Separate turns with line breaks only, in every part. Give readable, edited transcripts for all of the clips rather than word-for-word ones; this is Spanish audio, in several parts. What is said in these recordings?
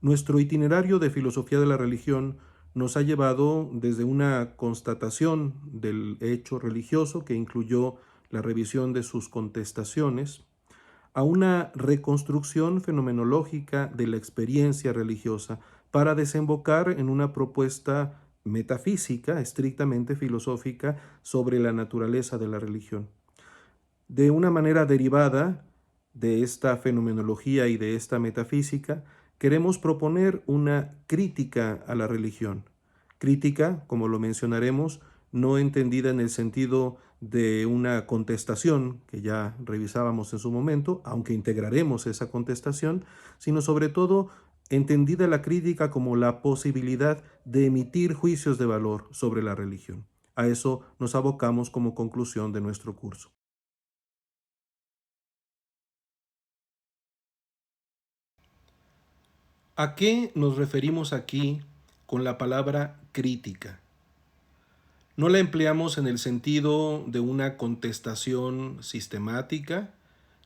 Nuestro itinerario de filosofía de la religión nos ha llevado desde una constatación del hecho religioso que incluyó la revisión de sus contestaciones, a una reconstrucción fenomenológica de la experiencia religiosa para desembocar en una propuesta metafísica, estrictamente filosófica, sobre la naturaleza de la religión. De una manera derivada de esta fenomenología y de esta metafísica, queremos proponer una crítica a la religión. Crítica, como lo mencionaremos, no entendida en el sentido de una contestación, que ya revisábamos en su momento, aunque integraremos esa contestación, sino sobre todo entendida la crítica como la posibilidad de emitir juicios de valor sobre la religión. A eso nos abocamos como conclusión de nuestro curso. ¿A qué nos referimos aquí con la palabra crítica? No la empleamos en el sentido de una contestación sistemática,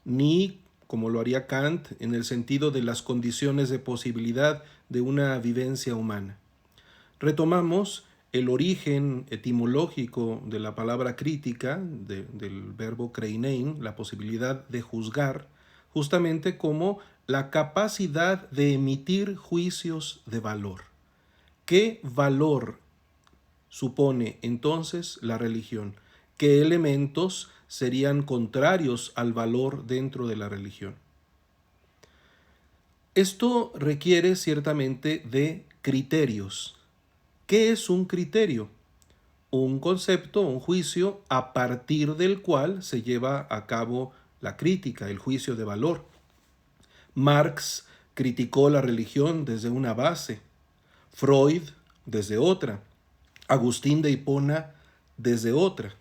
ni, como lo haría Kant, en el sentido de las condiciones de posibilidad de una vivencia humana. Retomamos el origen etimológico de la palabra crítica, del verbo kreinein, la posibilidad de juzgar, justamente como la capacidad de emitir juicios de valor. ¿Qué valor supone entonces la religión? ¿Qué elementos serían contrarios al valor dentro de la religión? Esto requiere ciertamente de criterios. ¿Qué es un criterio? Un concepto, un juicio a partir del cual se lleva a cabo la crítica, el juicio de valor. Marx criticó la religión desde una base, Freud desde otra, Agustín de Hipona desde otra.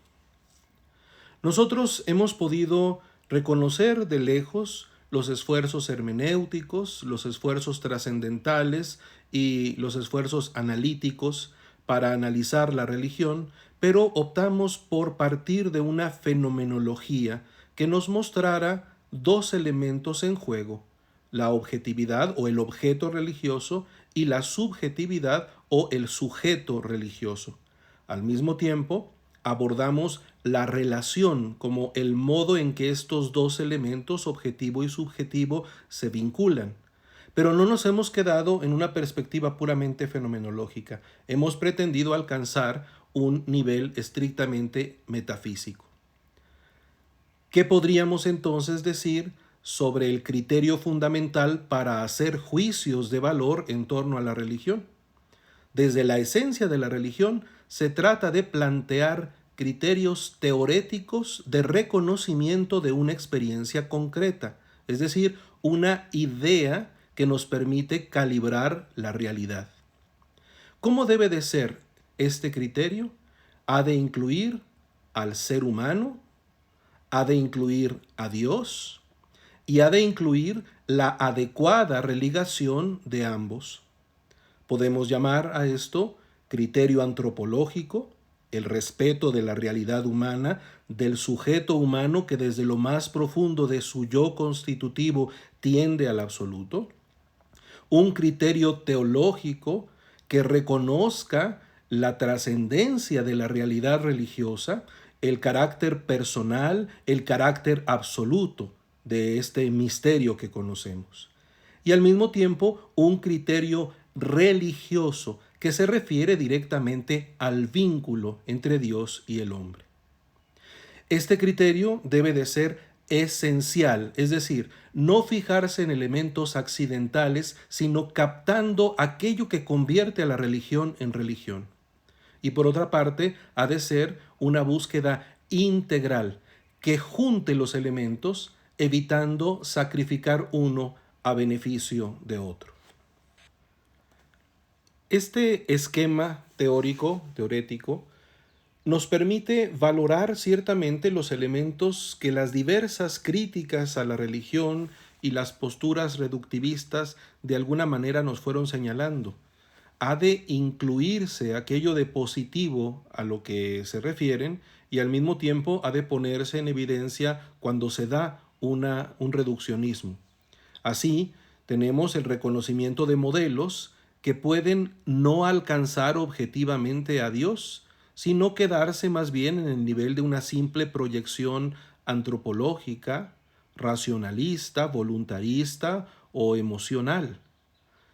Nosotros hemos podido reconocer de lejos los esfuerzos hermenéuticos, los esfuerzos trascendentales y los esfuerzos analíticos para analizar la religión, pero optamos por partir de una fenomenología que nos mostrara dos elementos en juego: la objetividad o el objeto religioso y la subjetividad o el sujeto religioso. Al mismo tiempo, abordamos la relación como el modo en que estos dos elementos, objetivo y subjetivo, se vinculan. Pero no nos hemos quedado en una perspectiva puramente fenomenológica. Hemos pretendido alcanzar un nivel estrictamente metafísico. ¿Qué podríamos entonces decir sobre el criterio fundamental para hacer juicios de valor en torno a la religión? Desde la esencia de la religión se trata de plantear criterios teoréticos de reconocimiento de una experiencia concreta, es decir, una idea que nos permite calibrar la realidad. ¿Cómo debe de ser este criterio? Ha de incluir al ser humano, ha de incluir a Dios y ha de incluir la adecuada religación de ambos. Podemos llamar a esto criterio antropológico, el respeto de la realidad humana, del sujeto humano que desde lo más profundo de su yo constitutivo tiende al absoluto. Un criterio teológico que reconozca la trascendencia de la realidad religiosa, el carácter personal, el carácter absoluto de este misterio que conocemos. Y al mismo tiempo un criterio religioso que se refiere directamente al vínculo entre Dios y el hombre. Este criterio debe de ser esencial, es decir, no fijarse en elementos accidentales, sino captando aquello que convierte a la religión en religión. Y por otra parte, ha de ser una búsqueda integral que junte los elementos, evitando sacrificar uno a beneficio de otro. Este esquema teórico, nos permite valorar ciertamente los elementos que las diversas críticas a la religión y las posturas reductivistas de alguna manera nos fueron señalando. Ha de incluirse aquello de positivo a lo que se refieren y al mismo tiempo ha de ponerse en evidencia cuando se da un reduccionismo. Así, Tenemos el reconocimiento de modelos que pueden no alcanzar objetivamente a Dios, sino quedarse más bien en el nivel de una simple proyección antropológica, racionalista, voluntarista o emocional.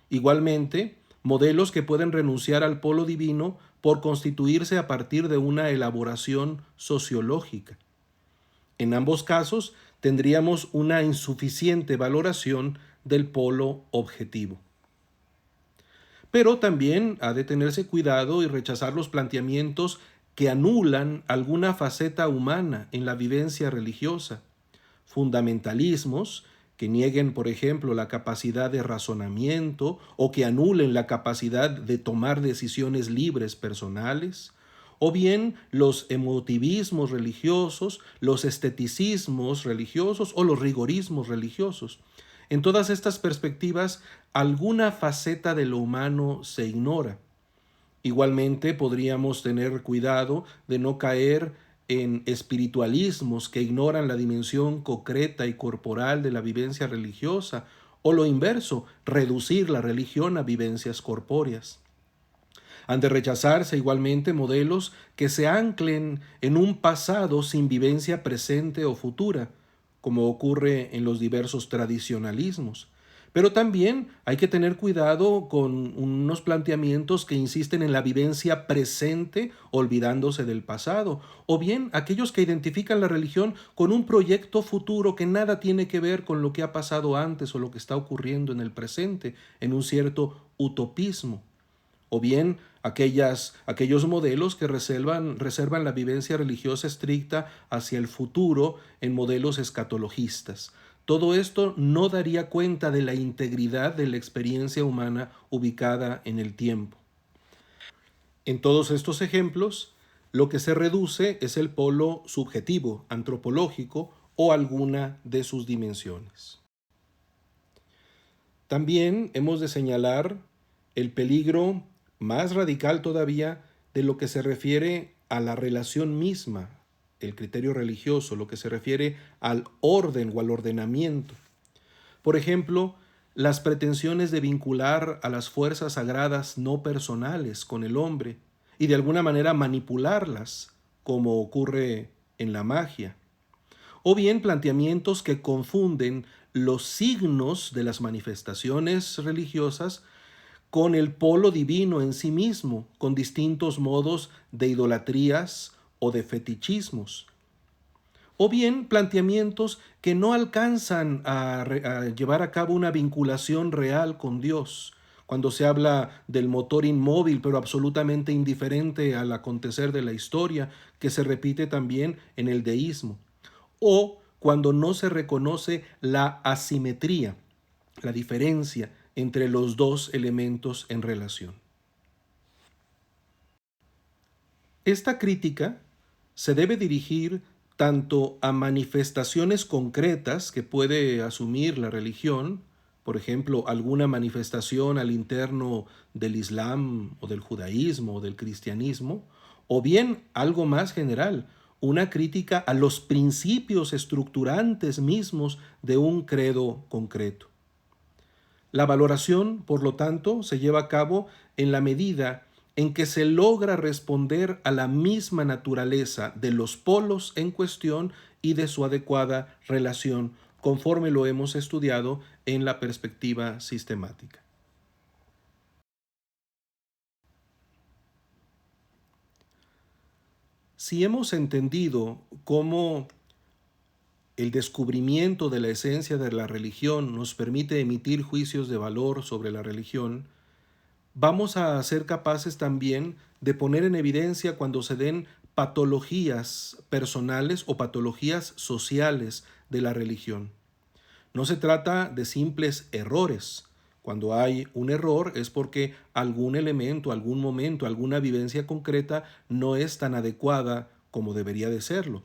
Igualmente, modelos que pueden renunciar al polo divino por constituirse a partir de una elaboración sociológica. En ambos casos, tendríamos una insuficiente valoración del polo objetivo. Pero también ha de tenerse cuidado y rechazar los planteamientos que anulan alguna faceta humana en la vivencia religiosa. Fundamentalismos que nieguen, por ejemplo, la capacidad de razonamiento o que anulen la capacidad de tomar decisiones libres personales, o bien los emotivismos religiosos, los esteticismos religiosos o los rigorismos religiosos. En todas estas perspectivas, alguna faceta de lo humano se ignora. Igualmente, podríamos tener cuidado de no caer en espiritualismos que ignoran la dimensión concreta y corporal de la vivencia religiosa, o lo inverso, reducir la religión a vivencias corpóreas. Han de rechazarse igualmente modelos que se anclen en un pasado sin vivencia presente o futura, como ocurre en los diversos tradicionalismos. Pero también hay que tener cuidado con unos planteamientos que insisten en la vivencia presente olvidándose del pasado, o bien aquellos que identifican la religión con un proyecto futuro que nada tiene que ver con lo que ha pasado antes o lo que está ocurriendo en el presente, en un cierto utopismo. O bien aquellos modelos que reservan la vivencia religiosa estricta hacia el futuro en modelos escatologistas. Todo esto no daría cuenta de la integridad de la experiencia humana ubicada en el tiempo. En todos estos ejemplos, lo que se reduce es el polo subjetivo, antropológico o alguna de sus dimensiones. También hemos de señalar el peligro más radical todavía de lo que se refiere a la relación misma, el criterio religioso, lo que se refiere al orden o al ordenamiento. Por ejemplo, las pretensiones de vincular a las fuerzas sagradas no personales con el hombre y de alguna manera manipularlas, como ocurre en la magia. O bien planteamientos que confunden los signos de las manifestaciones religiosas con el polo divino en sí mismo, con distintos modos de idolatrías o de fetichismos. O bien planteamientos que no alcanzan a llevar a cabo una vinculación real con Dios, cuando se habla del motor inmóvil pero absolutamente indiferente al acontecer de la historia, que se repite también en el deísmo. O cuando no se reconoce la asimetría, la diferencia entre los dos elementos en relación. Esta crítica se debe dirigir tanto a manifestaciones concretas que puede asumir la religión, por ejemplo, alguna manifestación al interno del Islam o del judaísmo o del cristianismo, o bien algo más general, una crítica a los principios estructurantes mismos de un credo concreto. La valoración, por lo tanto, se lleva a cabo en la medida en que se logra responder a la misma naturaleza de los polos en cuestión y de su adecuada relación, conforme lo hemos estudiado en la perspectiva sistemática. Si hemos entendido cómo el descubrimiento de la esencia de la religión nos permite emitir juicios de valor sobre la religión, vamos a ser capaces también de poner en evidencia cuando se den patologías personales o patologías sociales de la religión. No se trata de simples errores. Cuando hay un error es porque algún elemento, algún momento, alguna vivencia concreta no es tan adecuada como debería de serlo.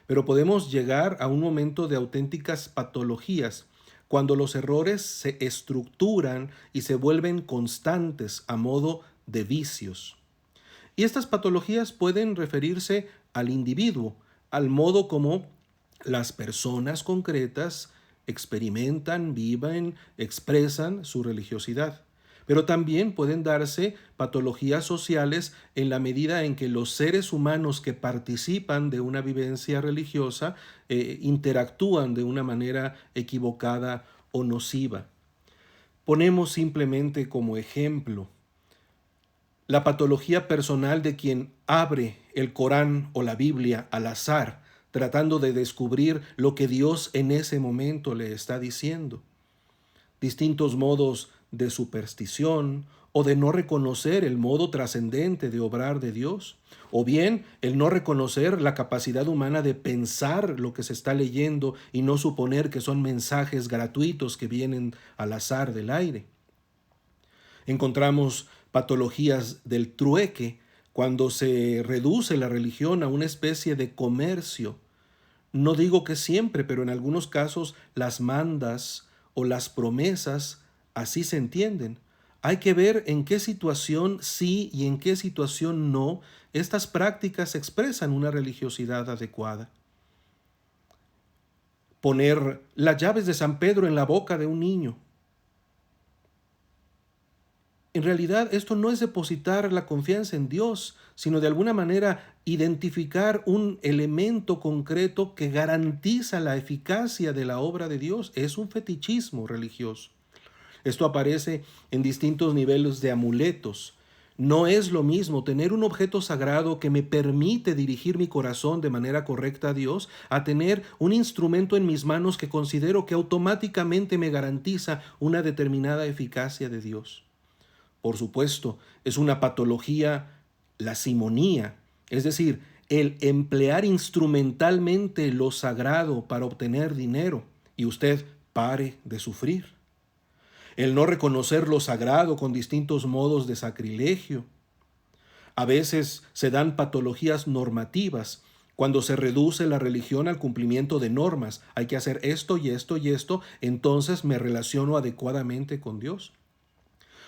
Pero podemos llegar a un momento de auténticas patologías cuando los errores se estructuran y se vuelven constantes a modo de vicios. Y estas patologías pueden referirse al individuo, al modo como las personas concretas experimentan, viven, expresan su religiosidad. Pero también pueden darse patologías sociales en la medida en que los seres humanos que participan de una vivencia religiosa interactúan de una manera equivocada o nociva. Ponemos simplemente como ejemplo la patología personal de quien abre el Corán o la Biblia al azar, tratando de descubrir lo que Dios en ese momento le está diciendo. Distintos modos de superstición o de no reconocer el modo trascendente de obrar de Dios, o bien el no reconocer la capacidad humana de pensar lo que se está leyendo y no suponer que son mensajes gratuitos que vienen al azar del aire. Encontramos patologías del trueque cuando se reduce la religión a una especie de comercio. No digo que siempre, pero en algunos casos las mandas o las promesas así se entienden. Hay que ver en qué situación sí y en qué situación no estas prácticas expresan una religiosidad adecuada. Poner las llaves de San Pedro en la boca de un niño. En realidad esto no es depositar la confianza en Dios, sino de alguna manera identificar un elemento concreto que garantiza la eficacia de la obra de Dios. Es un fetichismo religioso. Esto aparece en distintos niveles de amuletos. No es lo mismo tener un objeto sagrado que me permite dirigir mi corazón de manera correcta a Dios, a tener un instrumento en mis manos que considero que automáticamente me garantiza una determinada eficacia de Dios. Por supuesto, es una patología la simonía, es decir, el emplear instrumentalmente lo sagrado para obtener dinero, y usted pare de sufrir. El no reconocer lo sagrado con distintos modos de sacrilegio. A veces se dan patologías normativas cuando se reduce la religión al cumplimiento de normas. Hay que hacer esto y esto y esto, entonces me relaciono adecuadamente con Dios.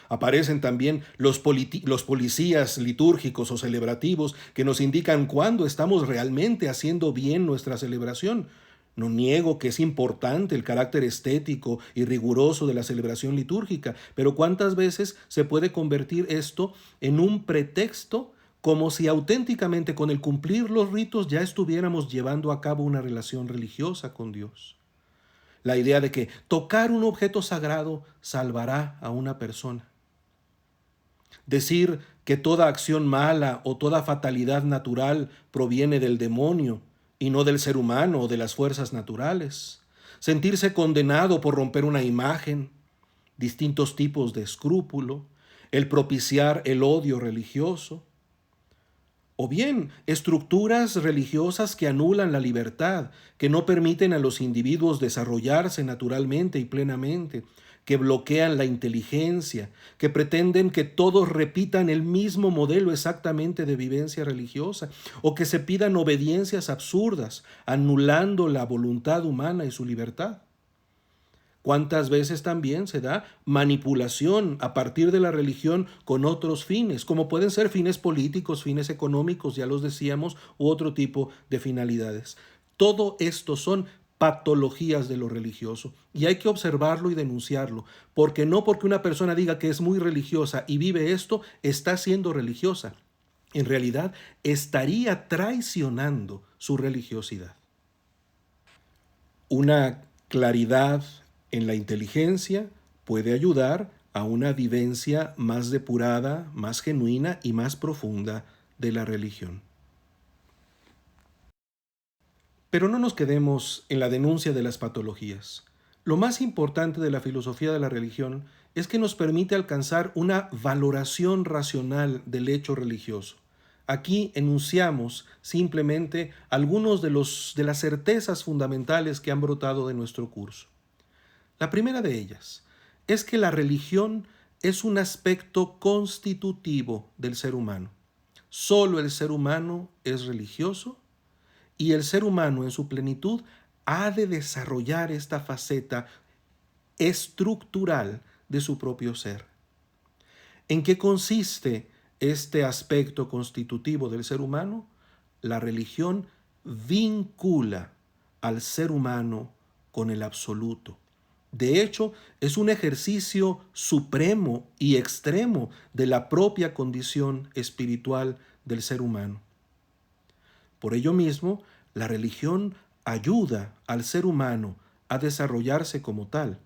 Aparecen también los policías litúrgicos o celebrativos que nos indican cuándo estamos realmente haciendo bien nuestra celebración. No niego que es importante el carácter estético y riguroso de la celebración litúrgica, pero ¿cuántas veces se puede convertir esto en un pretexto como si auténticamente con el cumplir los ritos ya estuviéramos llevando a cabo una relación religiosa con Dios? La idea de que tocar un objeto sagrado salvará a una persona. Decir que toda acción mala o toda fatalidad natural proviene del demonio y no del ser humano o de las fuerzas naturales. Sentirse condenado por romper una imagen, distintos tipos de escrúpulo, el propiciar el odio religioso, o bien estructuras religiosas que anulan la libertad, que no permiten a los individuos desarrollarse naturalmente y plenamente, que bloquean la inteligencia, que pretenden que todos repitan el mismo modelo exactamente de vivencia religiosa, o que se pidan obediencias absurdas, anulando la voluntad humana y su libertad. ¿Cuántas veces también se da manipulación a partir de la religión con otros fines, como pueden ser fines políticos, fines económicos, ya los decíamos, u otro tipo de finalidades? Todo esto son patologías de lo religioso y hay que observarlo y denunciarlo, porque no porque una persona diga que es muy religiosa y vive esto, está siendo religiosa. En realidad, estaría traicionando su religiosidad. Una claridad en la inteligencia puede ayudar a una vivencia más depurada, más genuina y más profunda de la religión. Pero no nos quedemos en la denuncia de las patologías. Lo más importante de la filosofía de la religión es que nos permite alcanzar una valoración racional del hecho religioso. Aquí enunciamos simplemente algunos de las certezas fundamentales que han brotado de nuestro curso. La primera de ellas es que la religión es un aspecto constitutivo del ser humano. Solo el ser humano es religioso y el ser humano en su plenitud ha de desarrollar esta faceta estructural de su propio ser. ¿En qué consiste este aspecto constitutivo del ser humano? La religión vincula al ser humano con el absoluto. De hecho, es un ejercicio supremo y extremo de la propia condición espiritual del ser humano. Por ello mismo, la religión ayuda al ser humano a desarrollarse como tal,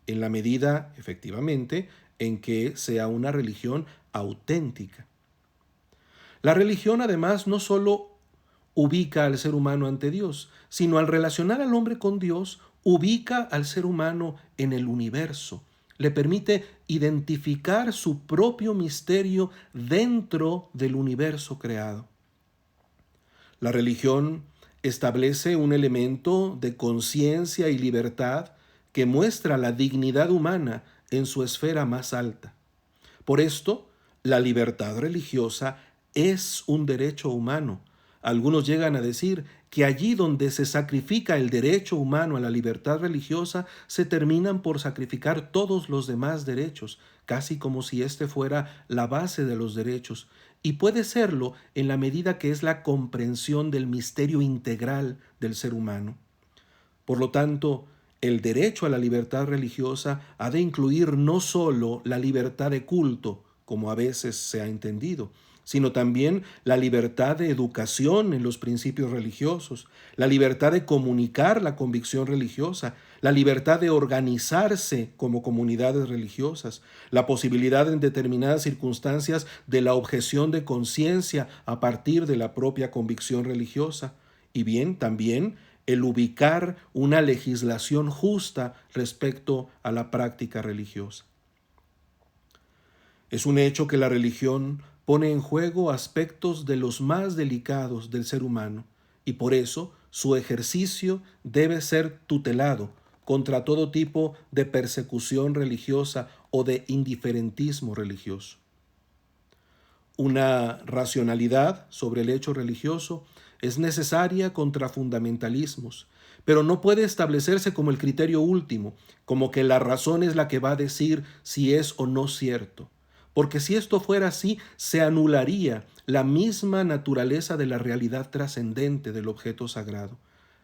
en la medida, efectivamente, en que sea una religión auténtica. La religión, además, no solo ubica al ser humano ante Dios, sino al relacionar al hombre con Dios, ubica al ser humano en el universo. Le permite identificar su propio misterio dentro del universo creado. La religión establece un elemento de conciencia y libertad que muestra la dignidad humana en su esfera más alta. Por esto, la libertad religiosa es un derecho humano. Algunos llegan a decir que allí donde se sacrifica el derecho humano a la libertad religiosa, se terminan por sacrificar todos los demás derechos, casi como si este fuera la base de los derechos. Y puede serlo en la medida que es la comprensión del misterio integral del ser humano. Por lo tanto, el derecho a la libertad religiosa ha de incluir no solo la libertad de culto, como a veces se ha entendido, sino también la libertad de educación en los principios religiosos, la libertad de comunicar la convicción religiosa, la libertad de organizarse como comunidades religiosas, la posibilidad en determinadas circunstancias de la objeción de conciencia a partir de la propia convicción religiosa, y bien, también el ubicar una legislación justa respecto a la práctica religiosa. Es un hecho que la religión pone en juego aspectos de los más delicados del ser humano y por eso su ejercicio debe ser tutelado contra todo tipo de persecución religiosa o de indiferentismo religioso. Una racionalidad sobre el hecho religioso es necesaria contra fundamentalismos, pero no puede establecerse como el criterio último, como que la razón es la que va a decir si es o no cierto. Porque si esto fuera así, se anularía la misma naturaleza de la realidad trascendente del objeto sagrado.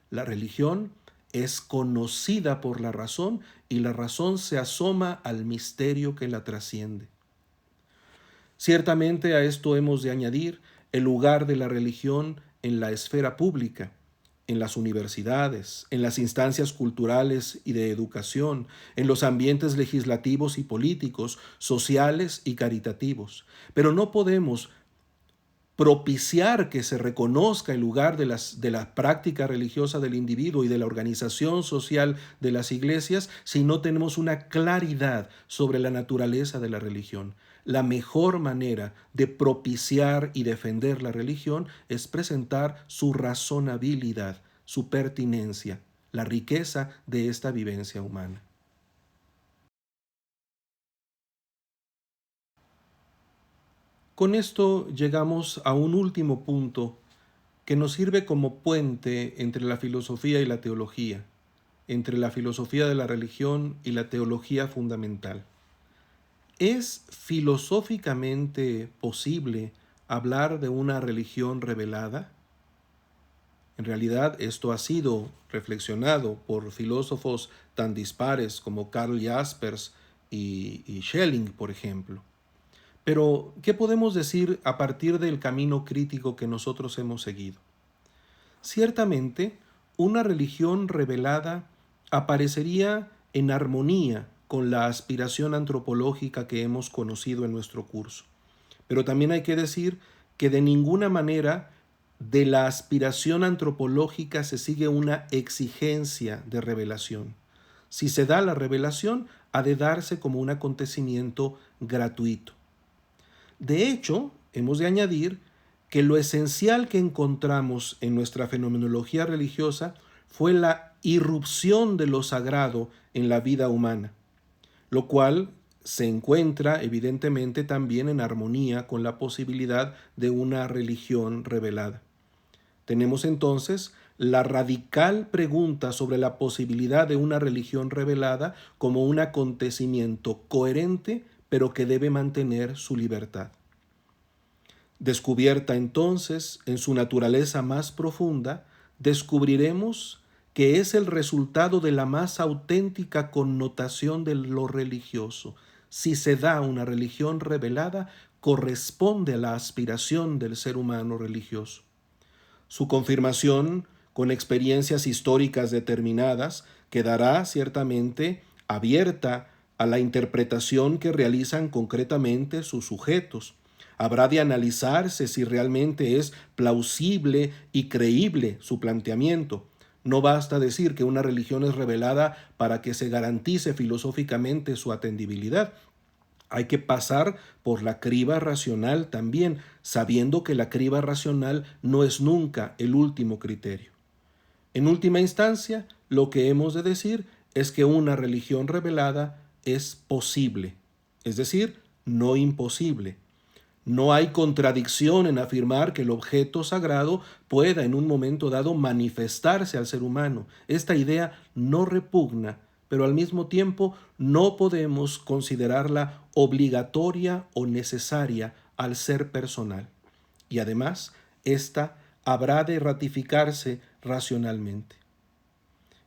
La religión es conocida por la razón y la razón se asoma al misterio que la trasciende. Ciertamente a esto hemos de añadir el lugar de la religión en la esfera pública, en las universidades, en las instancias culturales y de educación, en los ambientes legislativos y políticos, sociales y caritativos. Pero no podemos propiciar que se reconozca el lugar de la práctica religiosa del individuo y de la organización social de las iglesias si no tenemos una claridad sobre la naturaleza de la religión. La mejor manera de propiciar y defender la religión es presentar su razonabilidad, su pertinencia, la riqueza de esta vivencia humana. Con esto llegamos a un último punto que nos sirve como puente entre la filosofía y la teología, entre la filosofía de la religión y la teología fundamental. ¿Es filosóficamente posible hablar de una religión revelada? En realidad, esto ha sido reflexionado por filósofos tan dispares como Karl Jaspers y Schelling, por ejemplo. Pero, ¿qué podemos decir a partir del camino crítico que nosotros hemos seguido? Ciertamente, una religión revelada aparecería en armonía con la aspiración antropológica que hemos conocido en nuestro curso. Pero también hay que decir que de ninguna manera de la aspiración antropológica se sigue una exigencia de revelación. Si se da la revelación, ha de darse como un acontecimiento gratuito. De hecho, hemos de añadir que lo esencial que encontramos en nuestra fenomenología religiosa fue la irrupción de lo sagrado en la vida humana, lo cual se encuentra evidentemente también en armonía con la posibilidad de una religión revelada. Tenemos entonces la radical pregunta sobre la posibilidad de una religión revelada como un acontecimiento coherente, pero que debe mantener su libertad. Descubierta entonces en su naturaleza más profunda, descubriremos que es el resultado de la más auténtica connotación de lo religioso. Si se da una religión revelada, corresponde a la aspiración del ser humano religioso. Su confirmación con experiencias históricas determinadas quedará ciertamente abierta a la interpretación que realizan concretamente sus sujetos. Habrá de analizarse si realmente es plausible y creíble su planteamiento. No basta decir que una religión es revelada para que se garantice filosóficamente su atendibilidad. Hay que pasar por la criba racional también, sabiendo que la criba racional no es nunca el último criterio. En última instancia, lo que hemos de decir es que una religión revelada es posible, es decir, no imposible. No hay contradicción en afirmar que el objeto sagrado pueda en un momento dado manifestarse al ser humano. Esta idea no repugna, pero al mismo tiempo no podemos considerarla obligatoria o necesaria al ser personal. Y además, esta habrá de ratificarse racionalmente.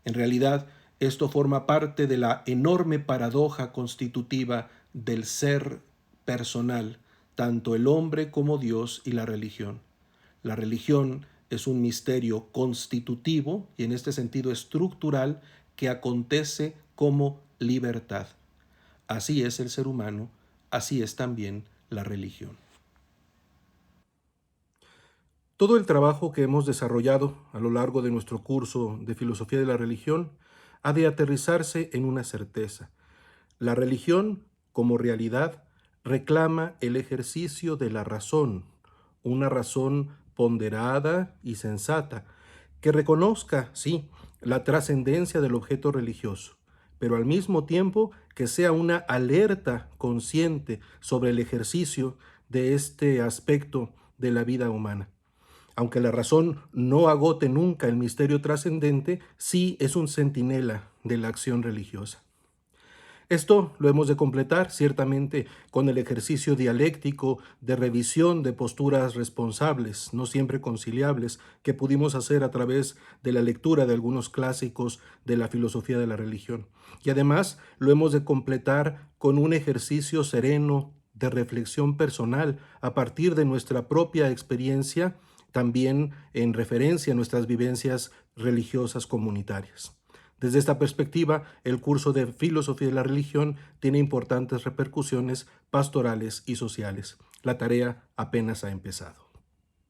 En realidad, esto forma parte de la enorme paradoja constitutiva del ser personal, tanto el hombre como Dios y la religión. La religión es un misterio constitutivo y en este sentido estructural que acontece como libertad. Así es el ser humano, así es también la religión. Todo el trabajo que hemos desarrollado a lo largo de nuestro curso de Filosofía de la Religión ha de aterrizarse en una certeza. La religión, como realidad, reclama el ejercicio de la razón, una razón ponderada y sensata, que reconozca, sí, la trascendencia del objeto religioso, pero al mismo tiempo que sea una alerta consciente sobre el ejercicio de este aspecto de la vida humana. Aunque la razón no agote nunca el misterio trascendente, sí es un centinela de la acción religiosa. Esto lo hemos de completar ciertamente con el ejercicio dialéctico de revisión de posturas responsables, no siempre conciliables, que pudimos hacer a través de la lectura de algunos clásicos de la filosofía de la religión. Y además lo hemos de completar con un ejercicio sereno de reflexión personal a partir de nuestra propia experiencia, también en referencia a nuestras vivencias religiosas comunitarias. Desde esta perspectiva, el curso de Filosofía de la Religión tiene importantes repercusiones pastorales y sociales. La tarea apenas ha empezado.